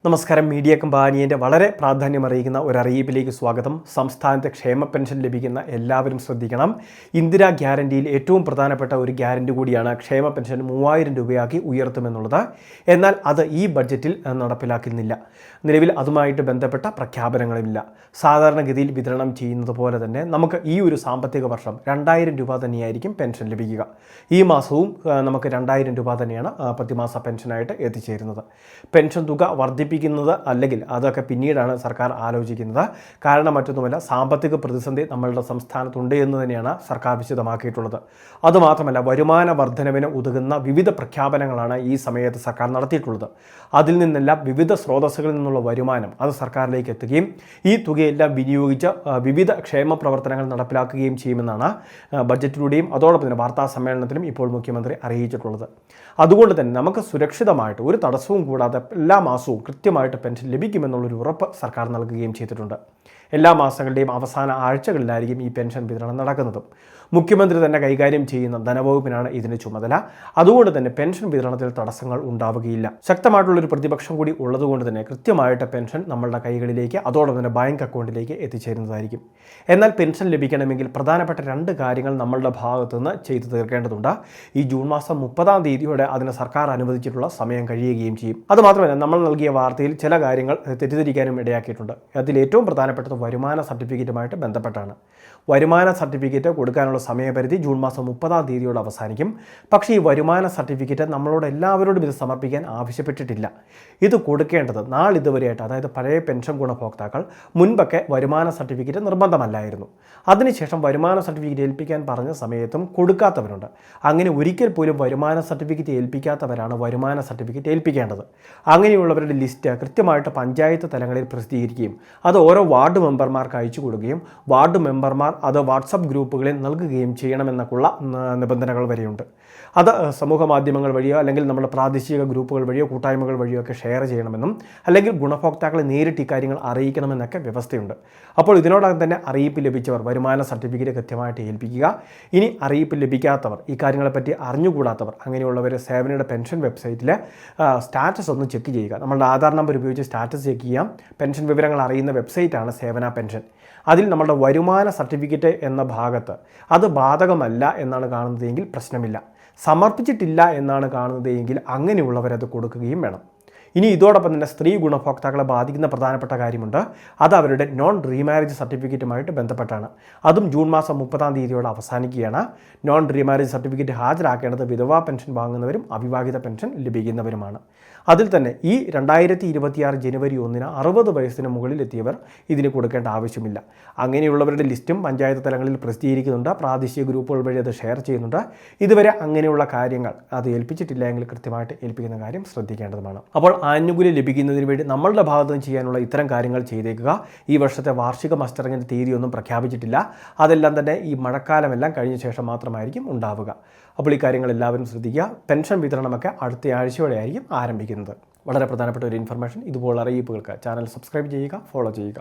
നമസ്കാരം. മീഡിയ കമ്പാനിയുടെ വളരെ പ്രാധാന്യമറിയിക്കുന്ന ഒരു അറിയിപ്പിലേക്ക് സ്വാഗതം. സംസ്ഥാനത്തെ ക്ഷേമ പെൻഷൻ ലഭിക്കുന്ന എല്ലാവരും ശ്രദ്ധിക്കണം. ഇന്ദിരാ ഗ്യാരണ്ടിയിൽ ഏറ്റവും പ്രധാനപ്പെട്ട ഒരു ഗ്യാരണ്ടി കൂടിയാണ് ക്ഷേമ പെൻഷൻ 3000 രൂപയാക്കി ഉയർത്തുമെന്നുള്ളത്. എന്നാൽ അത് ഈ ബഡ്ജറ്റിൽ നടപ്പിലാക്കുന്നില്ല. നിലവിൽ അതുമായിട്ട് ബന്ധപ്പെട്ട പ്രഖ്യാപനങ്ങളുമില്ല. സാധാരണഗതിയിൽ വിതരണം ചെയ്യുന്നത് പോലെ തന്നെ നമുക്ക് ഈ ഒരു സാമ്പത്തിക വർഷം 2000 രൂപ തന്നെയായിരിക്കും പെൻഷൻ ലഭിക്കുക. ഈ മാസവും നമുക്ക് 2000 രൂപ തന്നെയാണ് പ്രതിമാസ പെൻഷനായിട്ട് എത്തിച്ചേരുന്നത്. പെൻഷൻ തുക വർദ്ധിപ്പിക്കുന്നത് അല്ലെങ്കിൽ അതൊക്കെ പിന്നീടാണ് സർക്കാർ ആലോചിക്കുന്നത്. കാരണം മറ്റൊന്നുമല്ല, സാമ്പത്തിക പ്രതിസന്ധി നമ്മളുടെ സംസ്ഥാനത്തുണ്ട് എന്ന് തന്നെയാണ് സർക്കാർ വിശദമാക്കിയിട്ടുള്ളത്. അതുമാത്രമല്ല, വരുമാന വർധനവിന് ഉതകുന്ന വിവിധ പ്രഖ്യാപനങ്ങളാണ് ഈ സമയത്ത് സർക്കാർ നടത്തിയിട്ടുള്ളത്. അതിൽ നിന്നെല്ലാം വിവിധ സ്രോതസ്സുകളിൽ നിന്നുള്ള വരുമാനം അത് സർക്കാരിലേക്ക് എത്തുകയും ഈ തുകയെല്ലാം വിനിയോഗിച്ച് വിവിധ ക്ഷേമ പ്രവർത്തനങ്ങൾ നടപ്പിലാക്കുകയും ചെയ്യുമെന്നാണ് ബഡ്ജറ്റിലൂടെയും അതോടൊപ്പം തന്നെ വാർത്താ സമ്മേളനത്തിലും ഇപ്പോൾ മുഖ്യമന്ത്രി അറിയിച്ചിട്ടുള്ളത്. അതുകൊണ്ട് തന്നെ നമുക്ക് സുരക്ഷിതമായിട്ട് ഒരു തടസ്സവും കൂടാതെ എല്ലാ മാസവും കൃത്യമായിട്ട് പെൻഷൻ ലഭിക്കുമെന്നുള്ളൊരു ഉറപ്പ് സർക്കാർ നൽകുകയും ചെയ്തിട്ടുണ്ട്. എല്ലാ മാസങ്ങളുടെയും അവസാന ആഴ്ചകളിലായിരിക്കും ഈ പെൻഷൻ വിതരണം നടക്കുന്നതും. മുഖ്യമന്ത്രി തന്നെ കൈകാര്യം ചെയ്യുന്ന ധനവകുപ്പിനാണ് ഇതിന് ചുമതല. അതുകൊണ്ട് തന്നെ പെൻഷൻ വിതരണത്തിൽ തടസ്സങ്ങൾ ഉണ്ടാവുകയില്ല. ശക്തമായിട്ടുള്ളൊരു പ്രതിപക്ഷം കൂടി ഉള്ളതുകൊണ്ട് തന്നെ കൃത്യമായിട്ട് പെൻഷൻ നമ്മളുടെ കൈകളിലേക്ക് അതോടൊപ്പം തന്നെ ബാങ്ക് അക്കൗണ്ടിലേക്ക് എത്തിച്ചേരുന്നതായിരിക്കും. എന്നാൽ പെൻഷൻ ലഭിക്കണമെങ്കിൽ പ്രധാനപ്പെട്ട 2 കാര്യങ്ങൾ നമ്മളുടെ ഭാഗത്തുനിന്ന് ചെയ്തു തീർക്കേണ്ടതുണ്ട്. ഈ ജൂൺ മാസം 30-ാം തീയതിയോടെ അതിന് സർക്കാർ അനുവദിച്ചിട്ടുള്ള സമയം കഴിയുകയും ചെയ്യും. അതുമാത്രമല്ല, നമ്മൾ നൽകിയ വാർത്തയിൽ ചില കാര്യങ്ങൾ തെറ്റിദ്ധരിക്കാനും ഇടയാക്കിയിട്ടുണ്ട്. അതിൽ ഏറ്റവും പ്രധാനപ്പെട്ടത് വരുമാന സർട്ടിഫിക്കറ്റുമായിട്ട് ബന്ധപ്പെട്ടാണ്. വരുമാന സർട്ടിഫിക്കറ്റ് കൊടുക്കാനുള്ള സമയപരിധി ജൂൺ മാസം 30-ാം തീയതിയോട് അവസാനിക്കും. പക്ഷേ ഈ വരുമാന സർട്ടിഫിക്കറ്റ് നമ്മളോട് എല്ലാവരോടും ഇത് സമർപ്പിക്കാൻ ആവശ്യപ്പെട്ടിട്ടില്ല. ഇത് കൊടുക്കേണ്ടത് നാളിതുവരെയായിട്ട്, അതായത് പഴയ പെൻഷൻ ഗുണഭോക്താക്കൾ മുൻപൊക്കെ വരുമാന സർട്ടിഫിക്കറ്റ് നിർബന്ധമല്ലായിരുന്നു. അതിനുശേഷം വരുമാന സർട്ടിഫിക്കറ്റ് ഏൽപ്പിക്കാൻ പറഞ്ഞ സമയത്തും കൊടുക്കാത്തവരുണ്ട്. അങ്ങനെ ഒരിക്കൽ പോലും വരുമാന സർട്ടിഫിക്കറ്റ് ഏൽപ്പിക്കാത്തവരാണ് വരുമാന സർട്ടിഫിക്കറ്റ് ഏൽപ്പിക്കേണ്ടത്. അങ്ങനെയുള്ളവരുടെ ലിസ്റ്റ് കൃത്യമായിട്ട് പഞ്ചായത്ത് തലങ്ങളിൽ പ്രസിദ്ധീകരിക്കുകയും അത് ഓരോ വാർഡ് മെമ്പർമാർക്ക് അയച്ചു കൊടുക്കുകയും വാർഡ് മെമ്പർമാർ അത് വാട്സപ്പ് ഗ്രൂപ്പുകളിൽ നൽകുകയും ചെയ്യണമെന്നൊക്കെയുള്ള നിബന്ധനകൾ വരെയുണ്ട്. അത് സമൂഹ മാധ്യമങ്ങൾ വഴിയോ അല്ലെങ്കിൽ നമ്മുടെ പ്രാദേശിക ഗ്രൂപ്പുകൾ വഴിയോ കൂട്ടായ്മകൾ വഴിയോ ഒക്കെ ഷെയർ ചെയ്യണമെന്നും അല്ലെങ്കിൽ ഗുണഭോക്താക്കളെ നേരിട്ട് ഇക്കാര്യങ്ങൾ അറിയിക്കണമെന്നൊക്കെ വ്യവസ്ഥയുണ്ട്. അപ്പോൾ ഇതിനോടകം തന്നെ അറിയിപ്പ് ലഭിച്ചവർ വരുമാന സർട്ടിഫിക്കറ്റ് കൃത്യമായിട്ട് ഏൽപ്പിക്കുക. ഇനി അറിയിപ്പ് ലഭിക്കാത്തവർ, ഈ കാര്യങ്ങളെപ്പറ്റി അറിഞ്ഞുകൂടാത്തവർ, അങ്ങനെയുള്ളവർ സേവനയുടെ പെൻഷൻ വെബ്സൈറ്റിൽ സ്റ്റാറ്റസ് ഒന്ന് ചെക്ക് ചെയ്യുക. നമ്മളുടെ ആധാർ നമ്പർ ഉപയോഗിച്ച് സ്റ്റാറ്റസ് ചെക്ക് ചെയ്യാം. പെൻഷൻ വിവരങ്ങൾ അറിയുന്ന വെബ്സൈറ്റാണ് സേവന പെൻഷൻ. അതിൽ നമ്മുടെ വരുമാന സർട്ടിഫിക്കറ്റ് എന്ന ഭാഗത്ത് അത് ബാധകമല്ല എന്നാണ് കാണുന്നതെങ്കിൽ പ്രശ്നമില്ല. സമർപ്പിച്ചിട്ടില്ല എന്നാണ് കാണുന്നതെങ്കിൽ അങ്ങനെയുള്ളവരത് കൊടുക്കുകയും വേണം. ഇനി ഇതോടൊപ്പം തന്നെ സ്ത്രീ ഗുണഭോക്താക്കളെ ബാധിക്കുന്ന പ്രധാനപ്പെട്ട കാര്യമുണ്ട്. അത് അവരുടെ നോൺ റീമാരേജ് സർട്ടിഫിക്കറ്റുമായിട്ട് ബന്ധപ്പെട്ടാണ്. അതും ജൂൺ മാസം 30-ാം തീയതിയോടെ അവസാനിക്കുകയാണ്. നോൺ റീമാരേജ് സർട്ടിഫിക്കറ്റ് ഹാജരാക്കേണ്ടത് വിധവാ പെൻഷൻ വാങ്ങുന്നവരും അവിവാഹിത പെൻഷൻ ലഭിക്കുന്നവരുമാണ്. അതിൽ തന്നെ ഈ 2026 ജനുവരി 1-ന് 60 വയസ്സിന് മുകളിലെത്തിയവർ ഇതിന് കൊടുക്കേണ്ട ആവശ്യമില്ല. അങ്ങനെയുള്ളവരുടെ ലിസ്റ്റും പഞ്ചായത്ത് തലങ്ങളിൽ പ്രസിദ്ധീകരിക്കുന്നുണ്ട്. പ്രാദേശിക ഗ്രൂപ്പുകൾ വഴി അത് ഷെയർ ചെയ്യുന്നുണ്ട്. ഇതുവരെ അങ്ങനെയുള്ള കാര്യങ്ങൾ അത് ഏൽപ്പിച്ചിട്ടില്ല എങ്കിൽ കൃത്യമായിട്ട് ഏൽപ്പിക്കുന്ന കാര്യം ശ്രദ്ധിക്കേണ്ടതുമാണ്. അപ്പോൾ ആനുകൂല്യം ലഭിക്കുന്നതിന് വേണ്ടി നമ്മളുടെ ഭാഗത്ത് നിന്ന് ചെയ്യാനുള്ള ഇത്തരം കാര്യങ്ങൾ ചെയ്തേക്കുക. ഈ വർഷത്തെ വാർഷിക മസ്റ്ററിങ്ങിൻ്റെ തീയതിയൊന്നും പ്രഖ്യാപിച്ചിട്ടില്ല. അതെല്ലാം തന്നെ ഈ മഴക്കാലമെല്ലാം കഴിഞ്ഞ ശേഷം മാത്രമായിരിക്കും ഉണ്ടാവുക. അപ്പോൾ ഈ കാര്യങ്ങൾ എല്ലാവരും ശ്രദ്ധിക്കുക. പെൻഷൻ വിതരണമൊക്കെ അടുത്ത ആഴ്ചയോടെ ആയിരിക്കും ആരംഭിക്കുന്നത്. വളരെ പ്രധാനപ്പെട്ട ഒരു ഇൻഫർമേഷൻ. ഇതുപോലുള്ള അറിയിപ്പുകൾക്ക് ചാനൽ സബ്സ്ക്രൈബ് ചെയ്യുക, ഫോളോ ചെയ്യുക.